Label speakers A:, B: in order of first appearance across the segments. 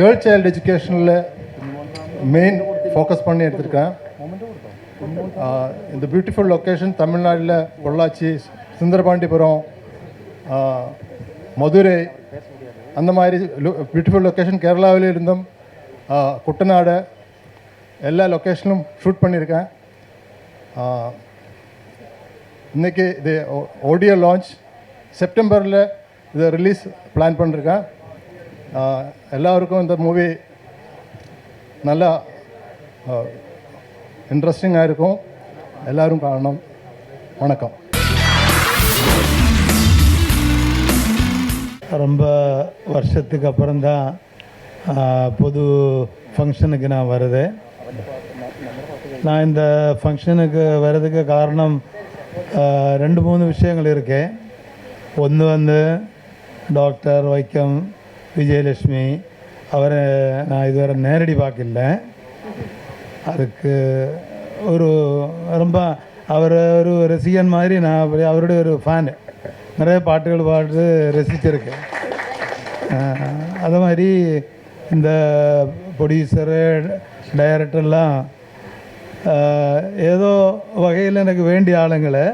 A: Girl child எஜுகேஷனில் main focus பண்ணி எடுத்திருக்கேன். இந்த பியூட்டிஃபுல் லொக்கேஷன் தமிழ்நாட்டில் பொள்ளாச்சி, சுந்தரபாண்டிபுரம், மதுரை, அந்த மாதிரி பியூட்டிஃபுல் லொக்கேஷன் கேரளாவில் இருந்தும் குட்டநாடு எல்லா லொக்கேஷனும் ஷூட் பண்ணியிருக்கேன். இன்றைக்கி இது ஆடியோ லான்ச் செப்டம்பரில் இதை ரிலீஸ் பிளான் பண்ணியிருக்கேன். எல்லாருக்கும் இந்த மூவி நல்லா இன்ட்ரெஸ்டிங்காக இருக்கும், எல்லோரும் காணணும். வணக்கம்.
B: ரொம்ப வருஷத்துக்கு அப்புறம்தான் பொது ஃபங்க்ஷனுக்கு நான் வருது. நான் இந்த ஃபங்க்ஷனுக்கு வர்றதுக்கு காரணம் 2-3 விஷயங்கள் இருக்கு. ஒன்று டாக்டர் வைக்கம் விஜயலட்சுமி அவரை நான் இதுவரை நேரடி பார்க்கல. அதுக்கு ரொம்ப அவர் ஒரு ரசிகன் மாதிரி நான் அவருடைய ஒரு ஃபேனு. நிறைய பாட்டுகள் பாட்டு ரசிச்சிருக்கேன். அது மாதிரி இந்த ப்ரொடியூசரு டைரக்டர்லாம் ஏதோ வகையில் எனக்கு வேண்டிய ஆளுங்களை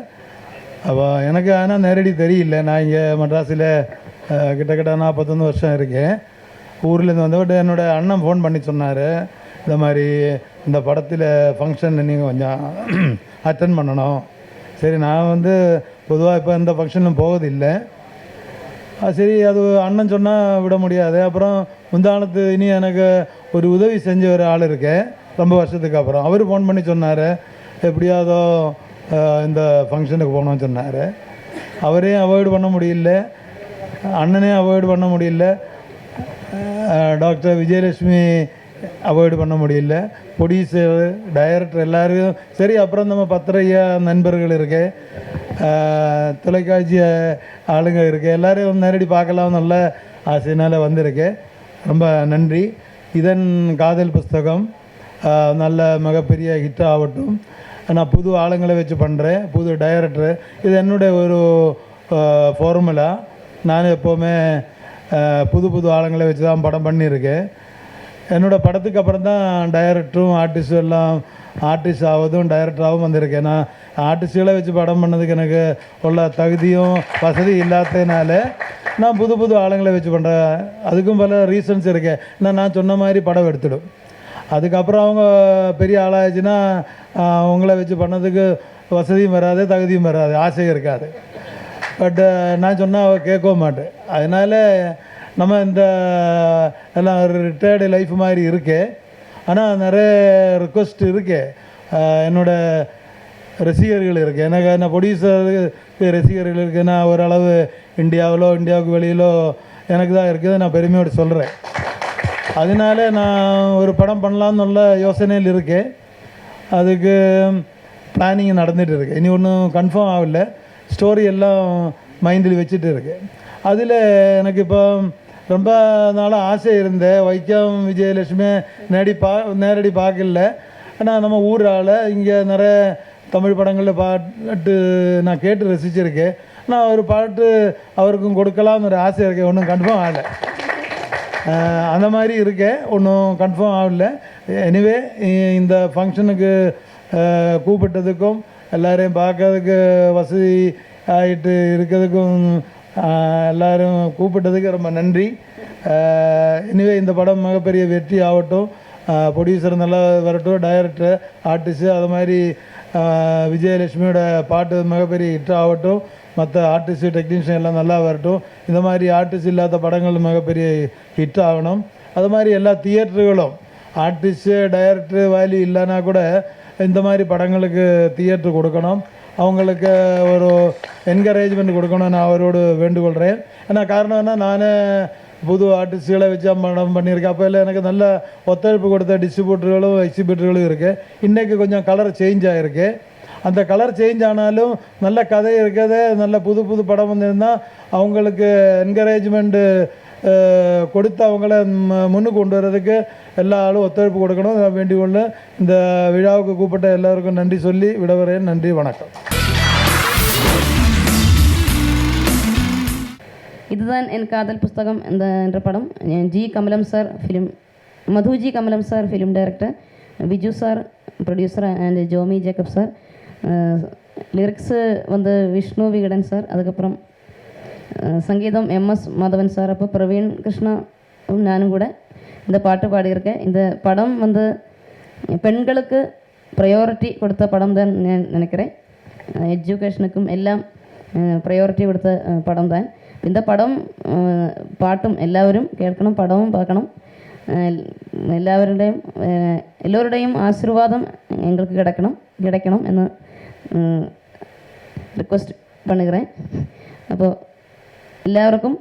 B: எனக்கு ஆனால் நேரடி தெரியல. நான் இங்கே மெட்ராஸில் கிட்டத்தட்ட 41 வருஷம் இருக்கேன். ஊர்லேருந்து வந்தவிட்டு என்னோடய அண்ணன் ஃபோன் பண்ணி சொன்னார், இந்த மாதிரி இந்த படத்தில் ஃபங்க்ஷன் நீங்கள் கொஞ்சம் அட்டன் பண்ணணும். சரி, நான் பொதுவாக இப்போ இந்த ஃபங்க்ஷனும் போவதில்லை. சரி, அது அண்ணன் சொன்னால் விட முடியாது. அப்புறம் முந்தானத்து இனி எனக்கு ஒரு உதவி செஞ்ச ஒரு ஆள் இருக்கேன் ரொம்ப வருஷத்துக்கு அப்புறம். அவர் ஃபோன் பண்ணி சொன்னார், எப்படியாதோ இந்த ஃபங்க்ஷனுக்கு போகணும்னு சொன்னார். அவரையும் அவாய்டு பண்ண முடியல, அண்ணனையும் அவாய்டு பண்ண முடியல, டாக்டர் விஜயலட்சுமி அவாய்டு பண்ண முடியல, ப்ரொடியூசர் டைரக்டர் எல்லோரும் சரி. அப்புறம் நம்ம பத்திரிகை நண்பர்கள் இருக்கு, தொலைக்காட்சி ஆளுங்க இருக்குது, எல்லோரும் நேரடி பார்க்கலாம் நல்ல ஆசையினால் வந்திருக்கேன். ரொம்ப நன்றி. இதன் காதல் புஸ்தகம் நல்ல மிகப்பெரிய ஹிட் ஆகட்டும். நான் புது ஆளுங்களை வச்சு பண்ணுறேன், புது டைரக்டரு. இது என்னுடைய ஒரு ஃபார்முலா. நான் எப்போவுமே புது ஆளுங்களை வச்சு தான் படம் பண்ணியிருக்கேன். என்னோடய படத்துக்கு அப்புறம் தான் டைரக்டரும் ஆர்டிஸ்டும் எல்லாம் ஆர்டிஸ்ட் ஆவதும் டைரக்டராகவும் வந்திருக்கேன். நான் ஆர்டிஸ்டுகளை வச்சு படம் பண்ணதுக்கு எனக்கு உள்ள தகுதியும் வசதி இல்லாததுனால நான் புது ஆளுங்களை வச்சு பண்ணுறேன். அதுக்கும் பல ரீசன்ஸ் இருக்குது. நான் சொன்ன மாதிரி படம் எடுத்துடும். அதுக்கப்புறம் அவங்க பெரிய ஆளாகிடுச்சுன்னா அவங்கள வச்சு பண்ணதுக்கு வசதியும் வராது, தகுதியும் வராது, ஆசையும் இருக்காது. பட் நான் சொன்னால் அவள் கேட்கவும் மாட்டேன். அதனால் நம்ம இந்த எல்லாம் ரிட்டையர்டு லைஃப் மாதிரி இருக்கு. ஆனால் நிறைய ரிக்வஸ்ட் இருக்கு, என்னோடய ரசிகர்கள் இருக்குது. எனக்கு என்ன ப்ரொடியூசருக்கு ரசிகர்கள் இருக்குன்னா ஓரளவு இந்தியாவுக்கு வெளியிலோ எனக்கு தான் இருக்குது, நான் பெருமையோடு சொல்கிறேன். அதனால நான் ஒரு படம் பண்ணலான்னு நல்ல யோசனையில் இருக்கேன். அதுக்கு பிளானிங் நடந்துகிட்டு இருக்கு. இனி ஒன்றும் கன்ஃபார்ம் ஆகலை, ஸ்டோரி எல்லாம் மைண்டில் வச்சுட்டு இருக்கேன். அதில் எனக்கு இப்போ ரொம்ப நாளாக ஆசை இருந்தேன். வைக்கம் விஜயலட்சுமி நேரடி பார்க்கல. ஆனால் நம்ம ஊர் ஆள் இங்கே நிறைய தமிழ் படங்களில் பாட்டு நான் கேட்டு ரசிச்சிருக்கேன். நான் ஒரு பாட்டு அவருக்கும் கொடுக்கலாம்னு ஒரு ஆசை இருக்கேன். ஒன்றும் கன்ஃபார்ம் ஆகலை, அந்த மாதிரி இருக்கேன், ஒன்றும் கன்ஃபார்ம் ஆகலை. எனிவே இந்த ஃபங்க்ஷனுக்கு கூப்பிட்டதுக்கும் எல்லோரையும் பார்க்கறதுக்கு வசதி ஆகிட்டு இருக்கிறதுக்கும் எல்லோரும் கூப்பிட்டதுக்கு ரொம்ப நன்றி. எனிவே இந்த படம் மிகப்பெரிய வெற்றி ஆகட்டும். ப்ரொடியூசர் நல்லா வரட்டும், டைரக்டர், ஆர்டிஸ்ட்டு, அது மாதிரி விஜயலட்சுமியோட பாட்டு மிகப்பெரிய ஹிட் ஆகட்டும். மற்ற ஆர்டிஸ்ட்டு டெக்னீஷியன் எல்லாம் நல்லா வரட்டும். இந்த மாதிரி ஆர்டிஸ்ட் இல்லாத படங்கள் மிகப்பெரிய ஹிட் ஆகணும். அது மாதிரி எல்லா தியேட்டர்களும் ஆர்டிஸ்ட்டு டைரக்டரு வேல்யூ இல்லைன்னா கூட இந்த மாதிரி படங்களுக்கு தியேட்டர் கொடுக்கணும். அவங்களுக்கு ஒரு என்கரேஜ்மெண்ட் கொடுக்கணும் நான் அவரோடு வேண்டுகொள்கிறேன். ஏன்னா காரணம் என்ன, நானே புது ஆர்டிஸ்டுகளை வச்சு படம் பண்ணியிருக்கேன். அப்போ இல்லை எனக்கு நல்ல ஒத்துழைப்பு கொடுத்த டிஸ்ட்ரிபியூட்டர்களும் எக்ஸிபியூட்டர்களும் இருக்குது. இன்றைக்கி கொஞ்சம் கலர் சேஞ்ச் ஆகிருக்கு. அந்த கலர் சேஞ்ச் ஆனாலும் நல்ல கதை இருக்கிறது, நல்ல புது படம் வந்திருந்தால் அவங்களுக்கு என்கரேஜ்மெண்ட்டு கொடுத்து அவங்கள முன்னுக்கு கொண்டு வர்றதுக்கு எல்லா ஆளும் ஒத்துழைப்பு கொடுக்கணும் வேண்டிக்கொள்ள இந்த விழாவுக்கு கூப்பிட்ட எல்லாருக்கும் நன்றி சொல்லி விடவரேன். நன்றி, வணக்கம்.
C: இதுதான் என் காதல் புஸ்தகம் என்ற படம். G Kamalam sir film, Madhu G Kamalam sir film director, Viju sir producer and Jomy Jacob sir. Lyrics வந்து விஷ்ணு விகடன் சார். அதுக்கப்புறம் சங்கீதம் MS மாதவன் சார். அப்போ பிரவீன் கிருஷ்ணா நானும் கூட இந்த பாட்டு பாடியிருக்கேன். இந்த படம் வந்து பெண்களுக்கு ப்ரையாரிட்டி கொடுத்த படம் தான் நினைக்கிறேன். எஜுகேஷனுக்கும் எல்லாம் ப்ரையாரிட்டி கொடுத்த படம் தான் இந்த படம். பாட்டும் எல்லாവരും കേൾക്കണം, പടവും பார்க்கணும். எல்லோருடையும் ஆசீர்வாதம் எங்களுக்கு கிடைக்கணும் എന്ന് ரிக்வெஸ்ட் பண்ணுகிறேன். അപ്പോൾ എല്ലാവർക്കും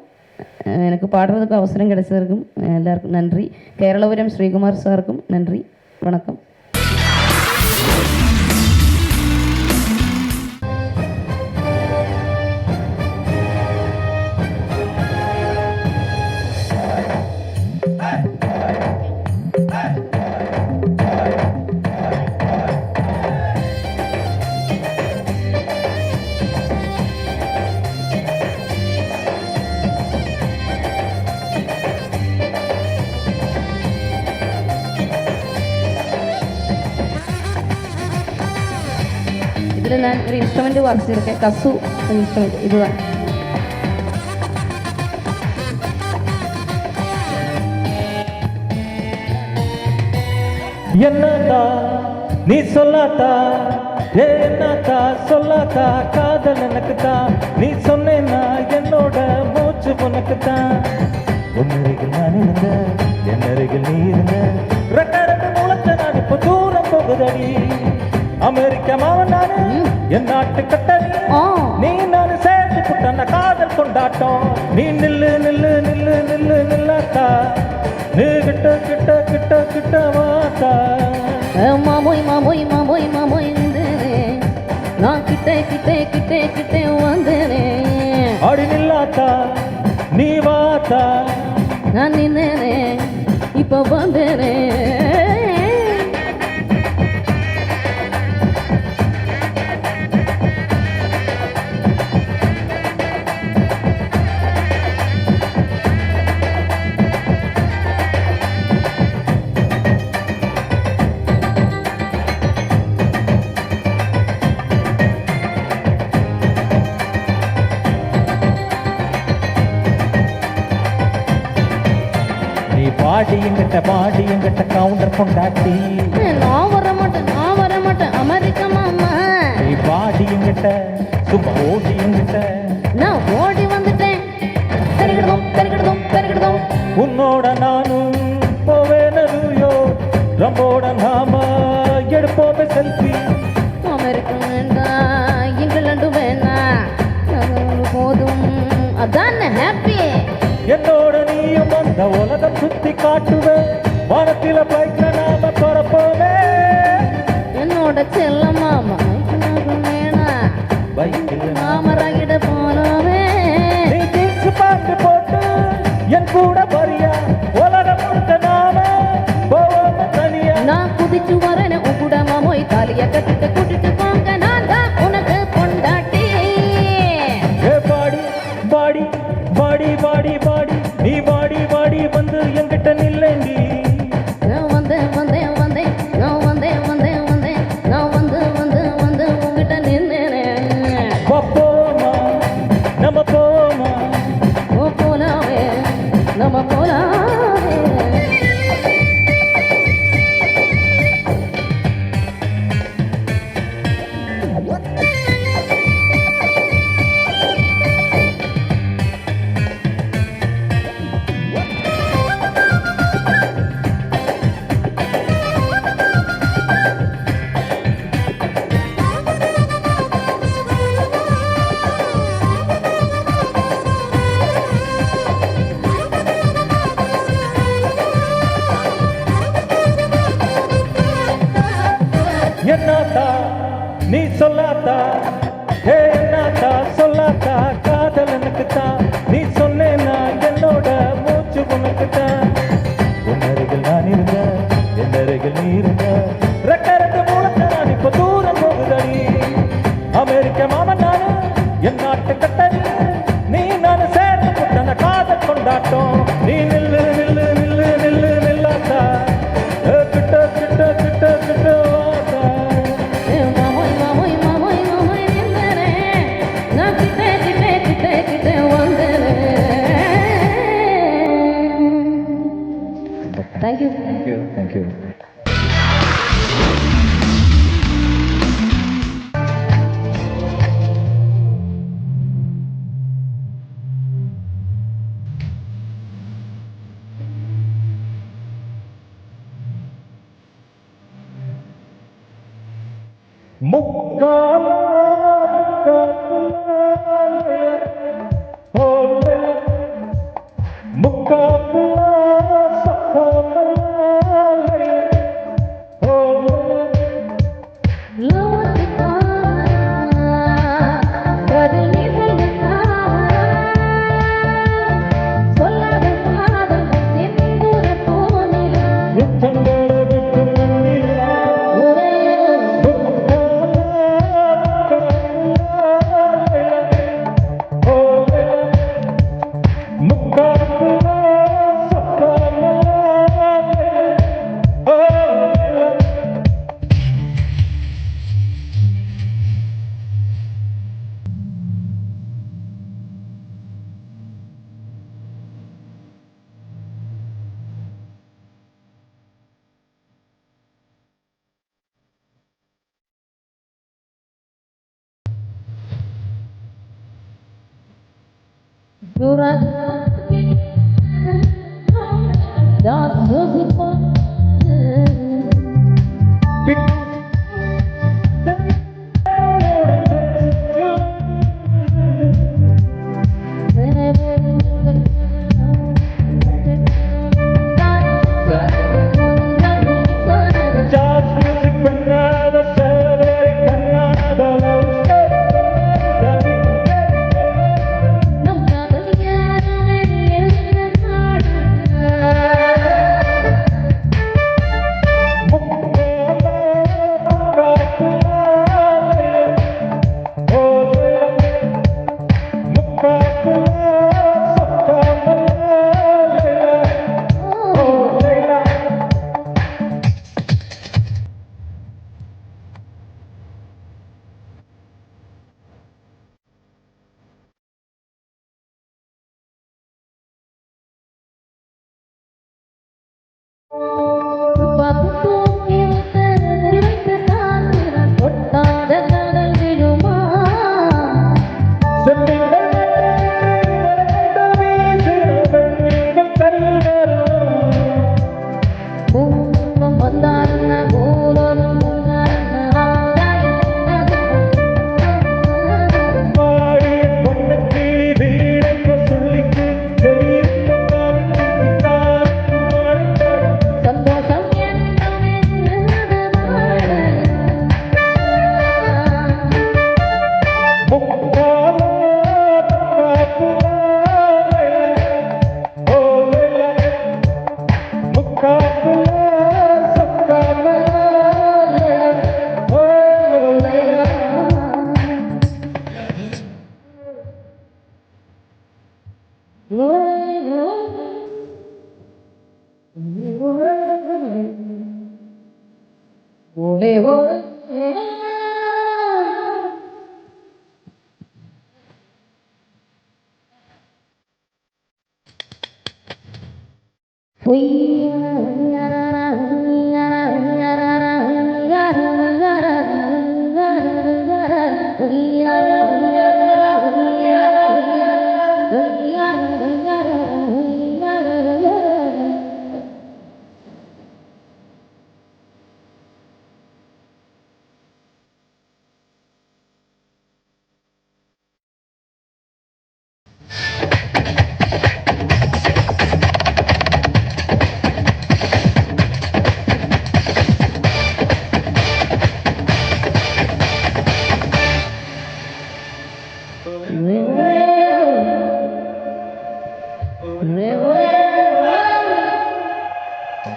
C: எனக்கு பாடுறதுக்கு அவசரம் கிடைச்சதற்கும் எல்லாருக்கும் நன்றி. கேரளபுரம் ஸ்ரீகுமார் சாருக்கும் நன்றி. வணக்கம். இதில் நான் ஒரு இன்ஸ்ட்ருமெண்ட் வாசிச்சிருக்கேன், கசு இன்ஸ்ட்ருமெண்ட். இதுதான்
D: என்னடா நீ சொல்லாட்டா, என்னடா சொல்லாட்டா, காதல் எனக்கு தான். நீ சொன்னேன்னா என்னோட மூச்சு உனக்கு தான். உன்னருகில் நான் இருந்த, என் அருகில் நீ இருந்த, ரெண்டு மூலத்தை நான் இப்போ தூரம் போகுதடி. அமெரிக்க மாவன் நானு, என் நாட்டு கட்டளை நீ நான் சேர்த்து புட்டான காதல் கொண்டாட்டம். நீ நில்லு நில்லு நில்லு நில்லு நில்லாட்டா, நீ கிட்ட கிட்ட கிட்ட கிட்ட வாட்டா.
C: மாமோய் மாமோய் மாமோய் மாமோய் நான் கிட்டே கிட்டே கிட்டே கிட்டே வந்தேனே.
D: அடி நில்லாட்டா நீ வாட்டா,
C: நான் நின்னேனே இப்போ வந்தேனே.
D: பாடி எங்கிட்ட கவுண்டர் கொண்டாட்டி.
C: நான் வர மாட்டேன் அமெரிக்கா மாமா.
D: நீ பாடி எங்கிட்ட சும்மா ஓடி எங்கிட்ட.
C: நான் ஓடி வந்துட்டேன். பெருகிடுதோம்
D: உன்னோட நானும் போவேன் நியூயார்க், ரொம்போட நாம எடுப்போமே செல்ஃபி.
C: அமெரிக்கா வேண்டாம், இங்கிலாந்து வேண்டாம், போதும் அதான் ஹாப்பி.
D: என்னோட நீயும் அந்த உலகம் சுத்தி காட்டுவேன். வானத்தில பைக்ல நாம பறப்போமே.
C: என்னோட செல்ல மாமா வேணாம்,
D: பைக்கில்
C: நாம ரகிட போனோமே.
D: நீ ஜீன்ஸ் பேண்ட் போட்டு என் கூட வரியா, உலகம் முழுக்க நாம போவோம் தனியா.
C: நான் குதிச்சு வரேன் உன் கூட மாமோய், தாலிய கட்டிட்டு கூட்டிட்டு போங்க, நான் தான் உனக்கு பொண்டாட்டி.
D: பாடி பாடி பாடி பாடி பாடி நீ பாடி பாடி வந்து என்கிட்ட நில்லேண்டி.
C: நான் வந்தேன் உங்ககிட்ட நின்னேனே.
D: போமா நம்ம போமா,
C: போலாமே நம்ம போலாமே.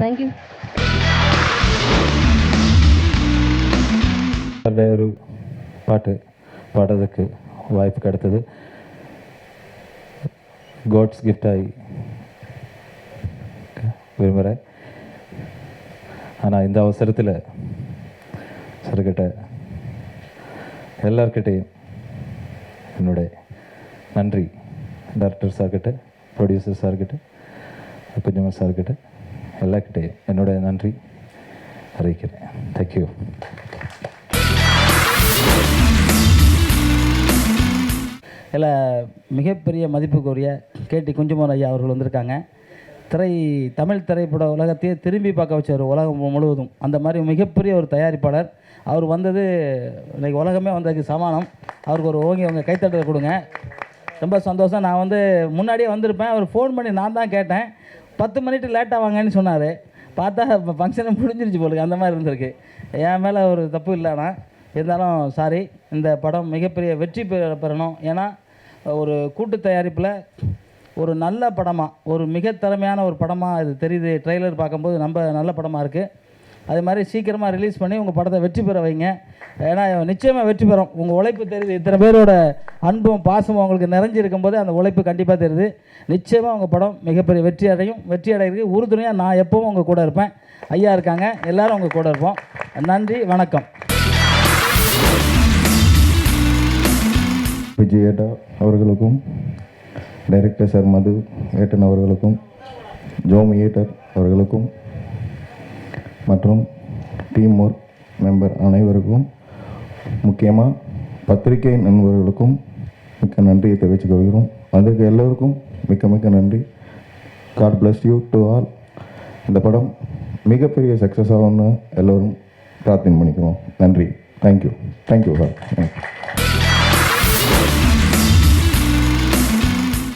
C: Thank you.
D: ഒരു പാട്ട് പാടുறதுக்கு வாய்ப்பு கிடைத்தது காட்ஸ் கிஃப்டாகி விரும்புகிறேன். ஆனால் இந்த அவசரத்தில் சார்கிட்ட எல்லார்கிட்டையும் என்னுடைய நன்றி டைரக்டர் சார்கிட்ட, ப்ரொடியூசர் சார்கிட்ட, குஞ்சமன் சார்கிட்ட, எல்லார்கிட்டையும் என்னுடைய நன்றி அறிவிக்கிறேன். தேங்க்யூ.
E: இதில் மிகப்பெரிய மதிப்புக்குரிய கேடி குஞ்சுமோன் ஐயா அவர்கள் வந்திருக்காங்க. தமிழ் திரைப்பட உலகத்தையே திரும்பி பார்க்க வச்சார் உலகம் முழுவதும். அந்த மாதிரி மிகப்பெரிய ஒரு தயாரிப்பாளர். அவர் வந்தது இன்றைக்கி உலகமே வந்ததுக்கு சமானம். அவருக்கு ஒரு ஓங்கி அவங்க கைத்தட்டலை கொடுங்க. ரொம்ப சந்தோஷம். நான் வந்து முன்னாடியே வந்திருப்பேன். அவர் ஃபோன் பண்ணி நான் தான் கேட்டேன், 10 மினிட் லேட்டாக வாங்கன்னு சொன்னார். பார்த்தா இப்போ ஃபங்க்ஷனை முடிஞ்சிருச்சு போலுக்கு, அந்த மாதிரி இருந்திருக்கு. என் மேலே ஒரு தப்பு இல்லைண்ணா, இருந்தாலும் சாரி. இந்த படம் மிகப்பெரிய வெற்றி பெறணும். ஏன்னா ஒரு கூட்டு தயாரிப்பில் ஒரு நல்ல படமாக, ஒரு மிக திறமையான ஒரு படமாக இது தெரியுது. ட்ரெய்லர் பார்க்கும்போது ரொம்ப நல்ல படமாக இருக்குது. அதே மாதிரி சீக்கிரமாக ரிலீஸ் பண்ணி உங்கள் படத்தை வெற்றி பெற வைங்க. ஏன்னா நிச்சயமாக வெற்றி பெறும். உங்கள் உழைப்பு தெரியுது. இத்தனை பேரோட அன்பும் பாசமும் உங்களுக்கு நிறைஞ்சிருக்கும் போது அந்த உழைப்பு கண்டிப்பாக தெரியுது. நிச்சயமாக உங்கள் படம் மிகப்பெரிய வெற்றி அடையும். வெற்றி அடைகிறதுக்கு உறுதுணையாக நான் எப்பவும் உங்கள் கூட இருப்பேன். ஐயா இருக்காங்க, எல்லோரும் உங்கள் கூட இருப்போம். நன்றி, வணக்கம்.
F: விஜய் ஏட்டா அவர்களுக்கும், டைரக்டர் சார் மது ஏட்டன் அவர்களுக்கும், ஜோமி ஏட்டர் அவர்களுக்கும் மற்றும் டீம் ஒர்க் மெம்பர் அனைவருக்கும், முக்கியமாக பத்திரிகை நண்பர்களுக்கும் மிக்க நன்றியை தெரிவித்துக் கொள்கிறோம். வந்திருக்க எல்லோருக்கும் மிக்க மிக்க நன்றி. God bless you to all. இந்த படம் மிகப்பெரிய சக்ஸஸ் ஆகும்னு எல்லோரும் பிரார்த்தனை பண்ணிக்கிறோம். நன்றி. தேங்க்யூ. Thank you sir. தேங்க்யூ.